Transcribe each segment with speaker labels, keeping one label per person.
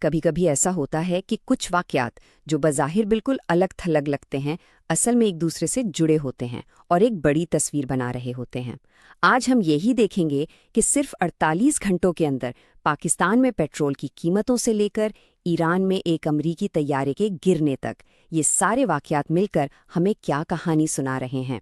Speaker 1: کبھی کبھی ایسا ہوتا ہے کہ کچھ واقعات جو بظاہر بالکل الگ تھلگ لگتے ہیں اصل میں ایک دوسرے سے جڑے ہوتے ہیں اور ایک بڑی تصویر بنا رہے ہوتے ہیں۔ آج ہم یہی دیکھیں گے کہ صرف 48 گھنٹوں کے اندر پاکستان میں پیٹرول کی قیمتوں سے لے کر ایران میں ایک امریکی طیارے کے گرنے تک یہ سارے واقعات مل کر ہمیں کیا کہانی سنا رہے ہیں۔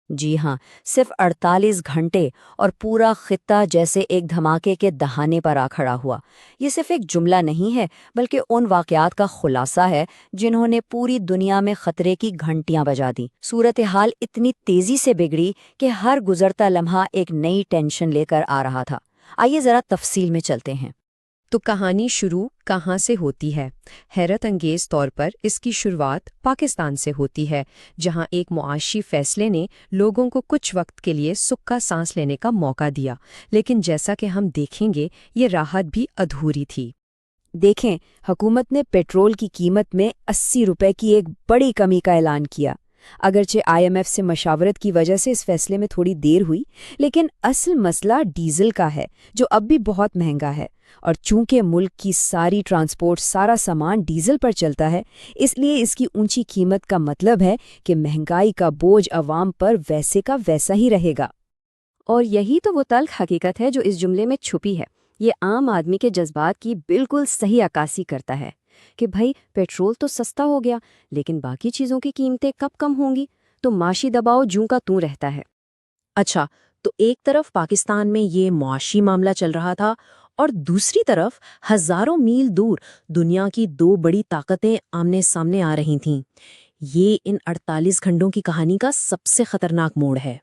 Speaker 2: جی ہاں، صرف 48 گھنٹے اور پورا خطہ جیسے ایک دھماکے کے دہانے پر آ کھڑا ہوا۔ یہ صرف ایک جملہ نہیں ہے بلکہ ان واقعات کا خلاصہ ہے جنہوں نے پوری دنیا میں خطرے کی گھنٹیاں بجا دیں۔ صورتحال اتنی تیزی سے بگڑی کہ ہر گزرتا لمحہ ایک نئی ٹینشن لے کر آ رہا تھا۔ آئیے ذرا تفصیل میں چلتے ہیں۔
Speaker 3: تو کہانی شروع کہاں سے ہوتی ہے؟ حیرت انگیز طور پر اس کی شروعات پاکستان سے ہوتی ہے، جہاں ایک معاشی فیصلے نے لوگوں کو کچھ وقت کے لیے سکا سانس لینے کا موقع دیا، لیکن جیسا کہ ہم دیکھیں گے یہ راحت بھی ادھوری تھی۔
Speaker 2: دیکھیں، حکومت نے پیٹرول کی قیمت میں 80 روپے کی ایک بڑی کمی کا اعلان کیا۔ اگرچہ IMF سے مشاورت کی وجہ سے اس فیصلے میں تھوڑی دیر ہوئی، لیکن اصل مسئلہ ڈیزل کا ہے جو اب بھی بہت مہنگا ہے، اور چونکہ ملک کی ساری ٹرانسپورٹ سارا سامان ڈیزل پر چلتا ہے، اس لیے اس کی اونچی قیمت کا مطلب ہے کہ مہنگائی کا بوجھ عوام پر ویسے کا ویسا ہی رہے گا۔
Speaker 1: اور یہی تو وہ تلخ حقیقت ہے جو اس جملے میں چھپی ہے۔ یہ عام آدمی کے جذبات کی بالکل صحیح عکاسی کرتا ہے کہ بھائی پیٹرول تو سستا ہو گیا، لیکن باقی چیزوں کی قیمتیں کب کم ہوں گی؟ تو معاشی دباؤ جوں کا توں رہتا ہے۔
Speaker 3: اچھا، تو ایک طرف پاکستان میں یہ معاشی معاملہ چل رہا تھا اور دوسری طرف ہزاروں میل دور دنیا کی دو بڑی طاقتیں آمنے سامنے آ رہی تھیں۔ یہ ان 48 گھنٹوں کی کہانی کا سب سے خطرناک موڑ ہے۔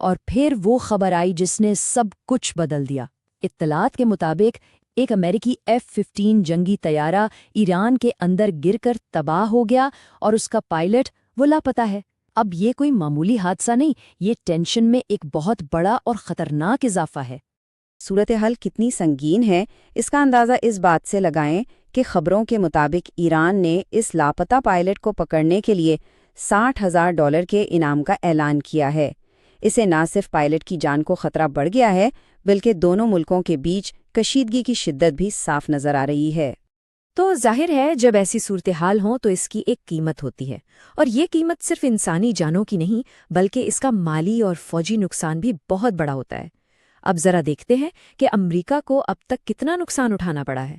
Speaker 2: اور پھر وہ خبر آئی جس نے سب کچھ بدل دیا۔ اطلاعات کے مطابق ایک امریکی F-15 جنگی طیارہ ایران کے اندر گر کر تباہ ہو گیا اور اس کا پائلٹ وہ لاپتہ ہے۔ اب یہ کوئی معمولی حادثہ نہیں، یہ ٹینشن میں ایک بہت بڑا اور خطرناک اضافہ ہے۔
Speaker 1: صورتحال کتنی سنگین ہے اس کا اندازہ اس بات سے لگائیں کہ خبروں کے مطابق ایران نے اس لاپتہ پائلٹ کو پکڑنے کے لیے $60,000 کے انعام کا اعلان کیا ہے۔ اسے نہ صرف پائلٹ کی جان کو خطرہ بڑھ گیا ہے بلکہ دونوں ملکوں کے بیچ کشیدگی کی شدت بھی صاف نظر آ رہی ہے۔
Speaker 3: تو ظاہر ہے جب ایسی صورتحال ہوں تو اس کی ایک قیمت ہوتی ہے، اور یہ قیمت صرف انسانی جانوں کی نہیں بلکہ اس کا مالی اور فوجی نقصان بھی بہت بڑا ہوتا ہے۔ اب ذرا دیکھتے ہیں کہ امریکہ کو اب تک کتنا نقصان اٹھانا پڑا ہے۔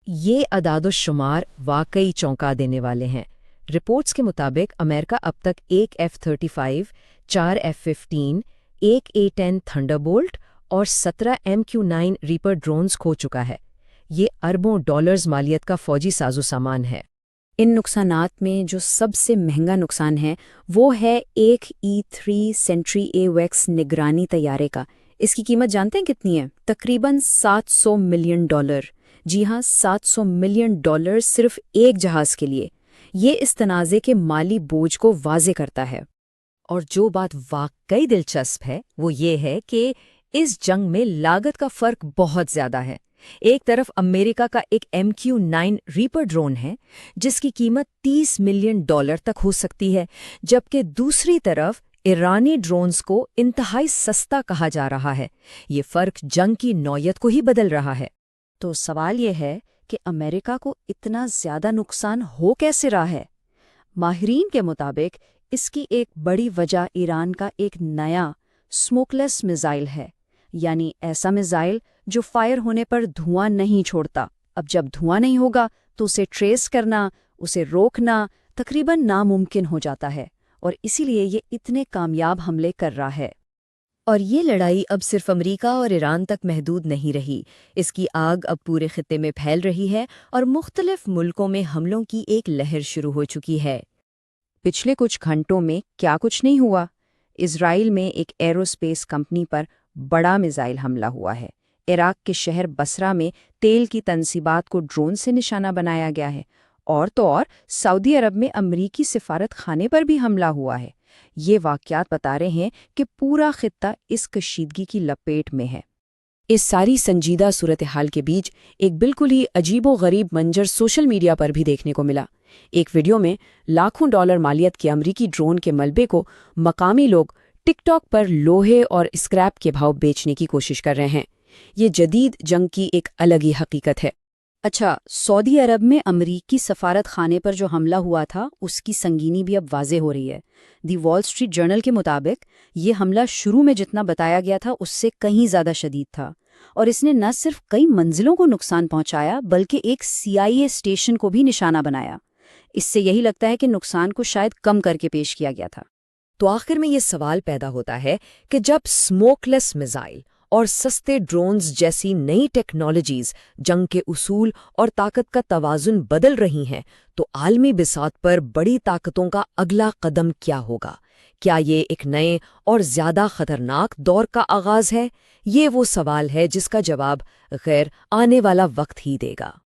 Speaker 3: یہ اعداد و شمار واقعی چونکا دینے والے ہیں۔ رپورٹس کے مطابق امریکہ اب تک ایک F-35، 4 F-15، ایک A-10 تھنڈر بولٹ اور 17 MQ-9 ریپر ڈرونز کھو چکا ہے۔ یہ اربوں ڈالرز مالیت کا فوجی ساز و سامان ہے۔
Speaker 1: ان نقصانات میں جو سب سے مہنگا نقصان ہے وہ ہے ایک E-3 سینٹری AWACS نگرانی طیارے کا۔ اس کی قیمت جانتے ہیں کتنی ہے؟ تقریباً $700 ملین۔ جی ہاں، $700 ملین صرف ایک جہاز کے لیے۔ یہ اس تنازع کے مالی بوجھ کو واضح کرتا ہے۔
Speaker 3: اور جو بات واقعی دلچسپ ہے وہ یہ ہے کہ اس جنگ میں لاگت کا فرق بہت زیادہ ہے۔ ایک طرف امریکہ کا ایک MQ-9 ریپر ڈرون ہے جس کی قیمت $30 ملین تک ہو سکتی ہے، جبکہ دوسری طرف ایرانی ڈرونز کو انتہائی سستا کہا جا رہا ہے۔ یہ فرق جنگ کی نوعیت کو ہی بدل رہا ہے۔
Speaker 1: تو سوال یہ ہے کہ امریکہ کو اتنا زیادہ نقصان ہو کیسے رہا ہے؟ ماہرین کے مطابق اس کی ایک بڑی وجہ ایران کا ایک نیا اسموک لیس میزائل ہے، یعنی ایسا میزائل جو فائر ہونے پر دھواں نہیں چھوڑتا۔ اب جب دھواں نہیں ہوگا تو اسے ٹریس کرنا، اسے روکنا تقریباً ناممکن ہو جاتا ہے، اور اسی لیے یہ اتنے کامیاب حملے کر رہا ہے۔
Speaker 3: اور یہ لڑائی اب صرف امریکہ اور ایران تک محدود نہیں رہی، اس کی آگ اب پورے خطے میں پھیل رہی ہے اور مختلف ملکوں میں حملوں کی ایک لہر شروع ہو چکی ہے۔
Speaker 1: پچھلے کچھ گھنٹوں میں کیا کچھ نہیں ہوا؟ اسرائیل میں ایک ایروسپیس کمپنی پر بڑا میزائل حملہ ہوا ہے۔ عراق کے شہر بصرہ میں تیل کی تنصیبات کو ڈرون سے نشانہ بنایا گیا ہے، اور تو اور سعودی عرب میں امریکی سفارت خانے پر بھی حملہ ہوا ہے۔ یہ واقعات بتا رہے ہیں کہ پورا خطہ اس کشیدگی کی لپیٹ میں ہے۔ اس ساری سنجیدہ صورتحال کے بیچ ایک بالکل ہی عجیب و غریب منظر سوشل میڈیا پر بھی دیکھنے کو ملا۔ ایک ویڈیو میں لاکھوں ڈالر مالیت کے امریکی ڈرون کے ملبے کو مقامی لوگ ٹک ٹاک پر لوہے اور اسکریپ کے بھاؤ بیچنے کی کوشش کر رہے ہیں۔ یہ جدید جنگ کی ایک الگ ہی حقیقت ہے۔
Speaker 2: اچھا، سعودی عرب میں امریکی سفارت خانے پر جو حملہ ہوا تھا اس کی سنگینی بھی اب واضح ہو رہی ہے۔ دی وال اسٹریٹ جرنل کے مطابق یہ حملہ شروع میں جتنا بتایا گیا تھا اس سے کہیں زیادہ شدید تھا، اور اس نے نہ صرف کئی منزلوں کو نقصان پہنچایا بلکہ ایک CIA اسٹیشن کو بھی نشانہ بنایا۔ اس سے یہی لگتا ہے کہ نقصان کو شاید کم کر کے پیش کیا گیا تھا۔
Speaker 3: تو آخر میں یہ سوال پیدا ہوتا ہے کہ جب اسموک لیس میزائل اور سستے ڈرونز جیسی نئی ٹیکنالوجیز جنگ کے اصول اور طاقت کا توازن بدل رہی ہیں، تو عالمی بساط پر بڑی طاقتوں کا اگلا قدم کیا ہوگا؟ کیا یہ ایک نئے اور زیادہ خطرناک دور کا آغاز ہے؟ یہ وہ سوال ہے جس کا جواب خیر آنے والا وقت ہی دے گا۔